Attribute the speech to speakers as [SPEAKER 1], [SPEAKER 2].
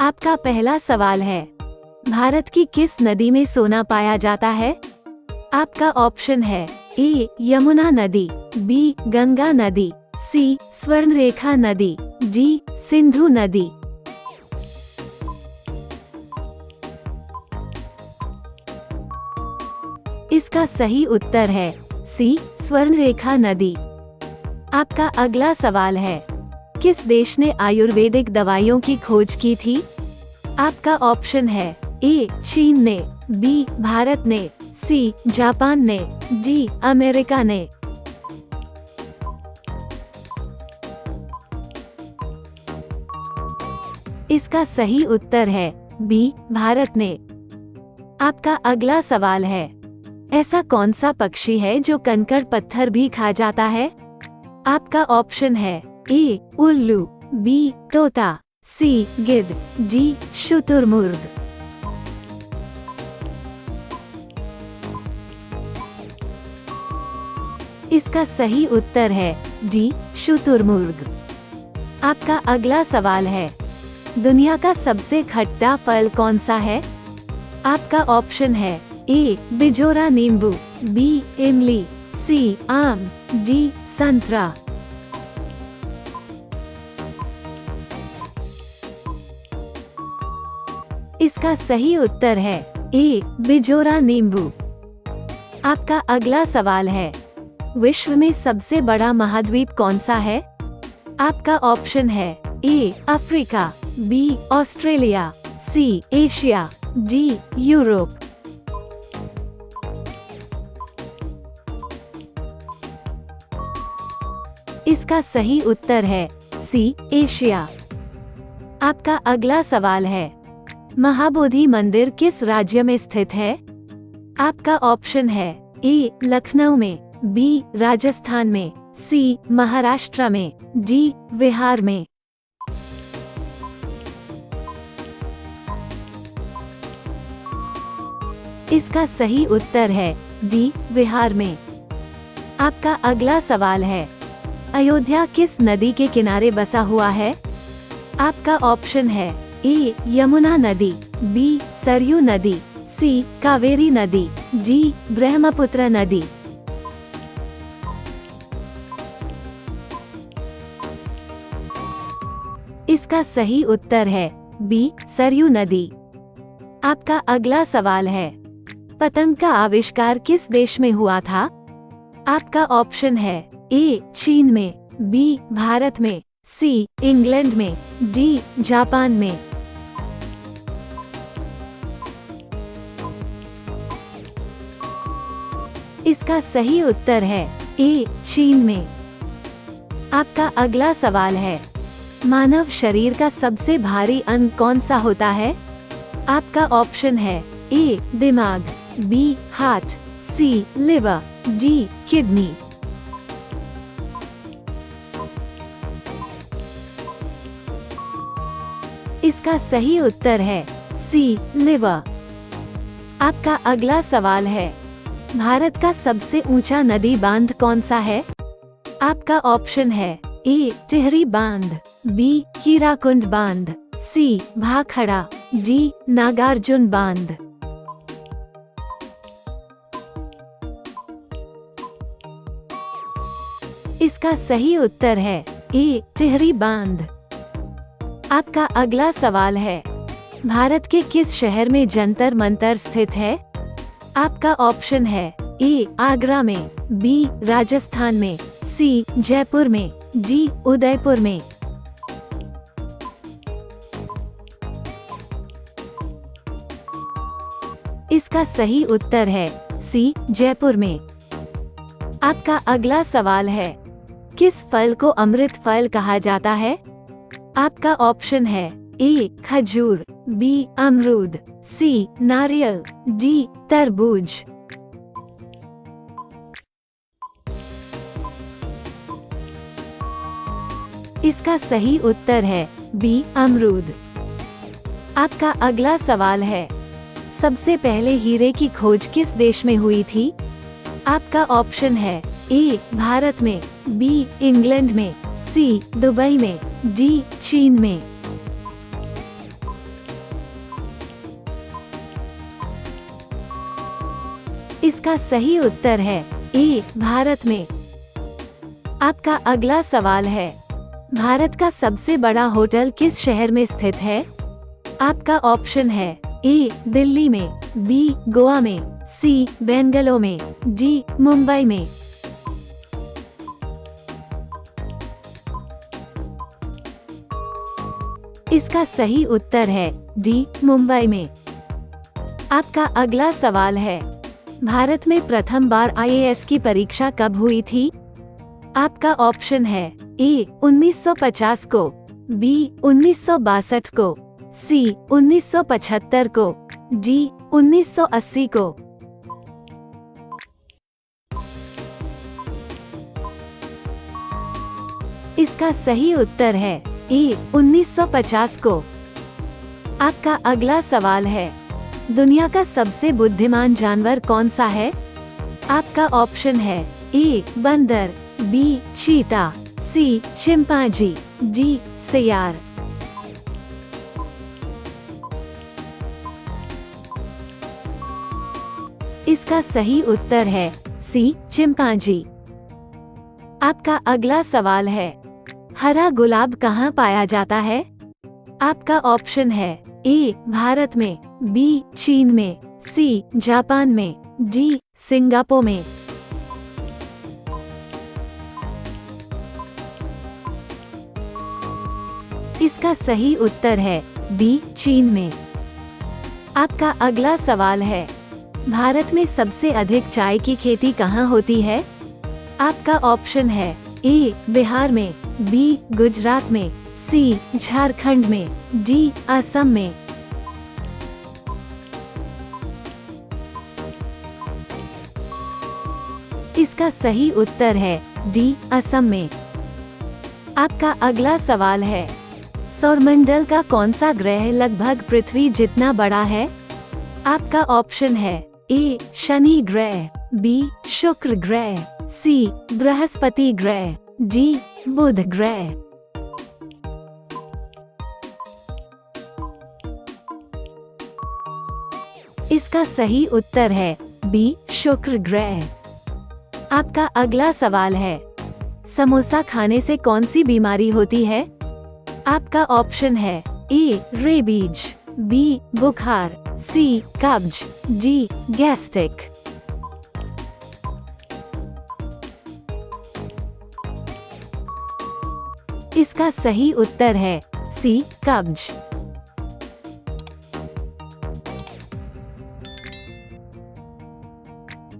[SPEAKER 1] आपका पहला सवाल है, भारत की किस नदी में सोना पाया जाता है? आपका ऑप्शन है ए यमुना नदी, बी गंगा नदी, सी स्वर्णरेखा नदी, डी सिंधु नदी। इसका सही उत्तर है सी स्वर्णरेखा नदी। आपका अगला सवाल है, किस देश ने आयुर्वेदिक दवाइयों की खोज की थी? आपका ऑप्शन है ए चीन ने, बी भारत ने, सी जापान ने, डी अमेरिका ने। इसका सही उत्तर है बी भारत ने। आपका अगला सवाल है, ऐसा कौन सा पक्षी है जो कंकड़ पत्थर भी खा जाता है? आपका ऑप्शन है ए उल्लू, बी तोता, सी गिद्ध, डी शुतुरमुर्ग। इसका सही उत्तर है डी शुतुरमुर्ग। आपका अगला सवाल है, दुनिया का सबसे खट्टा फल कौन सा है? आपका ऑप्शन है ए बिजोरा नींबू, बी इमली, सी आम, डी संतरा। इसका सही उत्तर है ए बिजोरा नींबू। आपका अगला सवाल है, विश्व में सबसे बड़ा महाद्वीप कौन सा है? आपका ऑप्शन है A Africa, B Australia, C Asia, D Europe. इसका सही उत्तर है सी एशिया। आपका अगला सवाल है, महाबोधि मंदिर किस राज्य में स्थित है? आपका ऑप्शन है ए लखनऊ में, बी राजस्थान में, सी महाराष्ट्र में, डी बिहार में। इसका सही उत्तर है डी बिहार में। आपका अगला सवाल है, अयोध्या किस नदी के किनारे बसा हुआ है? आपका ऑप्शन है ए यमुना नदी, बी सरयू नदी, सी कावेरी नदी, डी ब्रह्मपुत्र नदी। इसका सही उत्तर है बी सरयू नदी। आपका अगला सवाल है, पतंग का आविष्कार किस देश में हुआ था? आपका ऑप्शन है ए चीन में, बी भारत में, सी इंग्लैंड में, डी जापान में। इसका सही उत्तर है ए चीन में। आपका अगला सवाल है, मानव शरीर का सबसे भारी अंग कौन सा होता है? आपका ऑप्शन है ए दिमाग, बी हार्ट, सी लिवर, डी किडनी। इसका सही उत्तर है सी लिवर। आपका अगला सवाल है, भारत का सबसे ऊंचा नदी बांध कौन सा है? आपका ऑप्शन है ए टिहरी बांध, बी हीराकुंड बांध, सी भाखड़ा, डी नागार्जुन बांध। इसका सही उत्तर है ए टिहरी बांध। आपका अगला सवाल है, भारत के किस शहर में जंतर मंतर स्थित है? आपका ऑप्शन है ए आगरा में, बी राजस्थान में, सी जयपुर में, डी उदयपुर में। इसका सही उत्तर है सी जयपुर में। आपका अगला सवाल है, किस फल को अमृत फल कहा जाता है? आपका ऑप्शन है ए खजूर, बी अमरूद, सी नारियल, डी तरबूज। इसका सही उत्तर है बी अमरूद। आपका अगला सवाल है, सबसे पहले हीरे की खोज किस देश में हुई थी? आपका ऑप्शन है ए भारत में, बी इंग्लैंड में, सी दुबई में, डी चीन में। इसका सही उत्तर है ए, भारत में। आपका अगला सवाल है, भारत का सबसे बड़ा होटल किस शहर में स्थित है? आपका ऑप्शन है ए, दिल्ली में, बी, गोवा में, सी, बेंगलुरु में, डी, मुंबई में। इसका सही उत्तर है डी, मुंबई में। आपका अगला सवाल है, भारत में प्रथम बार आईएएस की परीक्षा कब हुई थी? आपका ऑप्शन है ए, 1950 को, बी, 1962 को, सी, 1975 को, डी, 1980 को। इसका सही उत्तर है ए, 1950 को। आपका अगला सवाल है, दुनिया का सबसे बुद्धिमान जानवर कौन सा है? आपका ऑप्शन है ए, बंदर, बी, चीता, सी, चिंपांजी, डी, सियार। इसका सही उत्तर है सी, चिंपांजी। आपका अगला सवाल है, हरा गुलाब कहाँ पाया जाता है? आपका ऑप्शन है ए, भारत में, बी, चीन में, सी, जापान में, डी, सिंगापुर में। इसका सही उत्तर है बी, चीन में। आपका अगला सवाल है, भारत में सबसे अधिक चाय की खेती कहाँ होती है? आपका ऑप्शन है ए, बिहार में, बी, गुजरात में, सी, झारखंड में, डी, असम में। इसका सही उत्तर है डी, असम में। आपका अगला सवाल है, सौरमंडल का कौन सा ग्रह लगभग पृथ्वी जितना बड़ा है? आपका ऑप्शन है ए, शनि ग्रह, बी, शुक्र ग्रह, सी, बृहस्पति ग्रह, डी, बुध ग्रह। इसका सही उत्तर है बी, शुक्र ग्रह। आपका अगला सवाल है, समोसा खाने से कौन सी बीमारी होती है? आपका ऑप्शन है ए, रेबीज, बी, बुखार, सी, कब्ज, डी, गैस्ट्रिक। इसका सही उत्तर है सी, कब्ज।